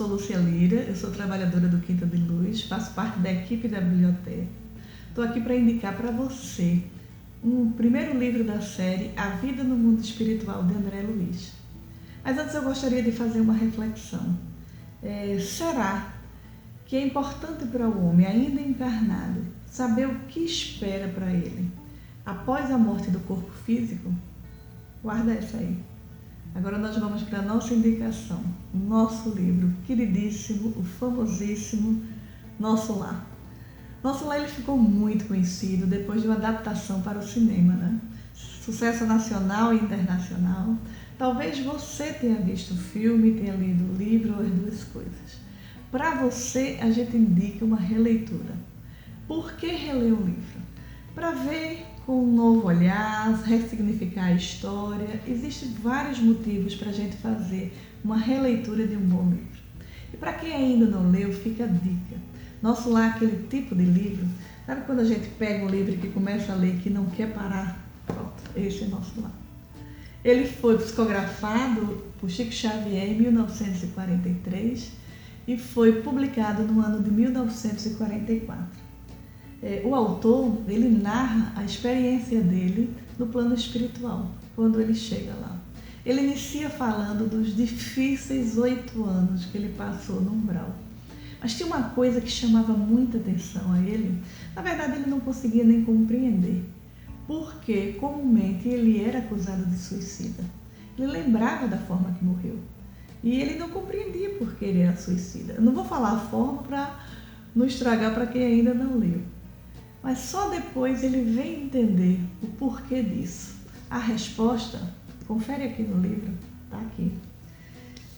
sou Lúcia Lira, eu sou trabalhadora do Quinta de Luz, faço parte da equipe da biblioteca. Estou aqui para indicar para você um primeiro livro da série A Vida no Mundo Espiritual, de André Luiz. Mas antes eu gostaria de fazer uma reflexão. Será que é importante para o homem, ainda encarnado, saber o que espera para ele após a morte do corpo físico? Guarda essa aí. Agora nós vamos para a nossa indicação, o nosso livro queridíssimo, o famosíssimo Nosso Lar. Nosso Lar ele ficou muito conhecido depois de uma adaptação para o cinema, né? Sucesso nacional e internacional. Talvez você tenha visto o filme, tenha lido o livro ou as duas coisas. Para você, a gente indica uma releitura. Por que reler um livro? Para ver com um novo olhar, ressignificar a história. Existem vários motivos para a gente fazer uma releitura de um bom livro. E para quem ainda não leu, fica a dica. Nosso Lar é aquele tipo de livro, sabe quando a gente pega um livro que começa a ler que não quer parar? Pronto, esse é Nosso Lar. Ele foi psicografado por Chico Xavier em 1943 e foi publicado no ano de 1944. O autor, ele narra a experiência dele no plano espiritual, quando ele chega lá. Ele inicia falando dos difíceis 8 anos que ele passou no umbral. Mas tinha uma coisa que chamava muita atenção a ele. Na verdade, ele não conseguia nem compreender, porque comumente ele era acusado de suicida. Ele lembrava da forma que morreu e ele não compreendia por que ele era suicida. Eu não vou falar a forma para não estragar para quem ainda não leu. Mas só depois ele vem entender o porquê disso. A resposta, confere aqui no livro, está aqui.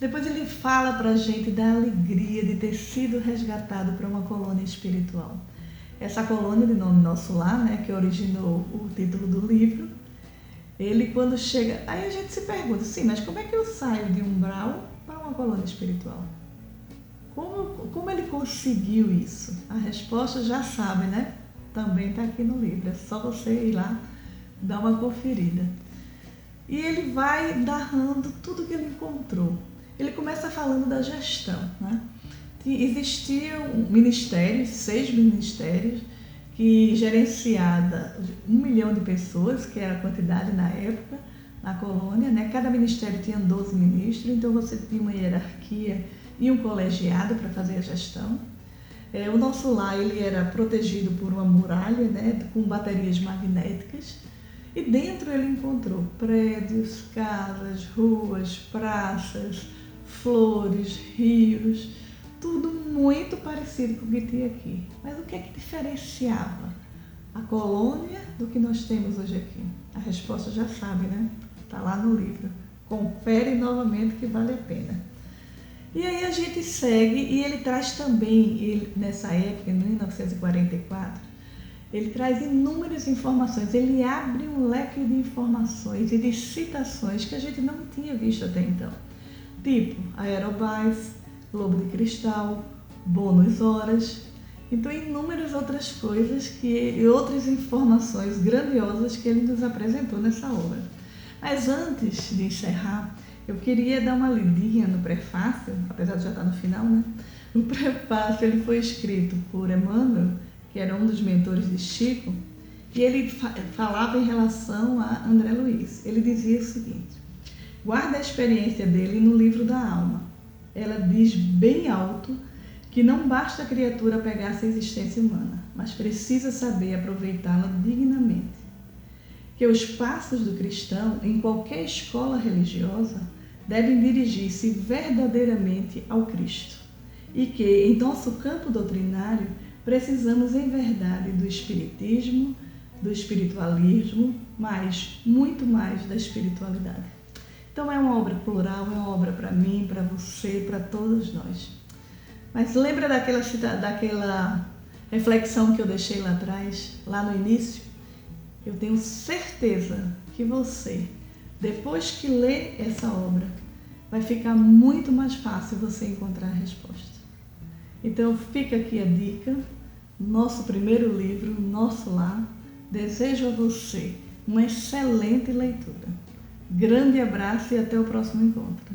Depois ele fala para a gente da alegria de ter sido resgatado para uma colônia espiritual. Essa colônia de nome Nosso Lar, né, que originou o título do livro, ele quando chega... Aí a gente se pergunta, sim, mas como é que eu saio de umbral para uma colônia espiritual? Como ele conseguiu isso? A resposta já sabe, né? Também está aqui no livro, é só você ir lá dar uma conferida. E ele vai narrando tudo que ele encontrou. Ele começa falando da gestão, né? Existiam ministérios, 6 ministérios, que gerenciada 1 milhão de pessoas, que era a quantidade na época, na colônia, né? Cada ministério tinha 12 ministros, então você tinha uma hierarquia e um colegiado para fazer a gestão. O Nosso Lar ele era protegido por uma muralha, né, com baterias magnéticas, e dentro ele encontrou prédios, casas, ruas, praças, flores, rios, tudo muito parecido com o que tinha aqui. Mas o que é que diferenciava a colônia do que nós temos hoje aqui? A resposta já sabe, né? Está lá no livro. Confere novamente que vale a pena. E aí a gente segue e ele traz também, nessa época, em 1944, ele traz inúmeras informações, ele abre um leque de informações e de citações que a gente não tinha visto até então. Tipo Aerobás, Globo de Cristal, Bônus Horas, então inúmeras outras coisas e outras informações grandiosas que ele nos apresentou nessa obra. Mas antes de encerrar, eu queria dar uma lidinha no prefácio, apesar de já estar no final, né? O prefácio ele foi escrito por Emmanuel, que era um dos mentores de Chico, e ele falava em relação a André Luiz. Ele dizia o seguinte: guarda a experiência dele no livro da alma. Ela diz bem alto que não basta a criatura pegar-se à existência humana, mas precisa saber aproveitá-la dignamente. Que os passos do cristão, em qualquer escola religiosa, devem dirigir-se verdadeiramente ao Cristo e que, em nosso campo doutrinário, precisamos em verdade do espiritismo, do espiritualismo, mas muito mais da espiritualidade. Então é uma obra plural, é uma obra para mim, para você, para todos nós. Mas lembra daquela reflexão que eu deixei lá atrás, lá no início? Eu tenho certeza que você, depois que lê essa obra, vai ficar muito mais fácil você encontrar a resposta. Então fica aqui a dica, nosso primeiro livro, Nosso Lar. Desejo a você uma excelente leitura. Grande abraço e até o próximo encontro.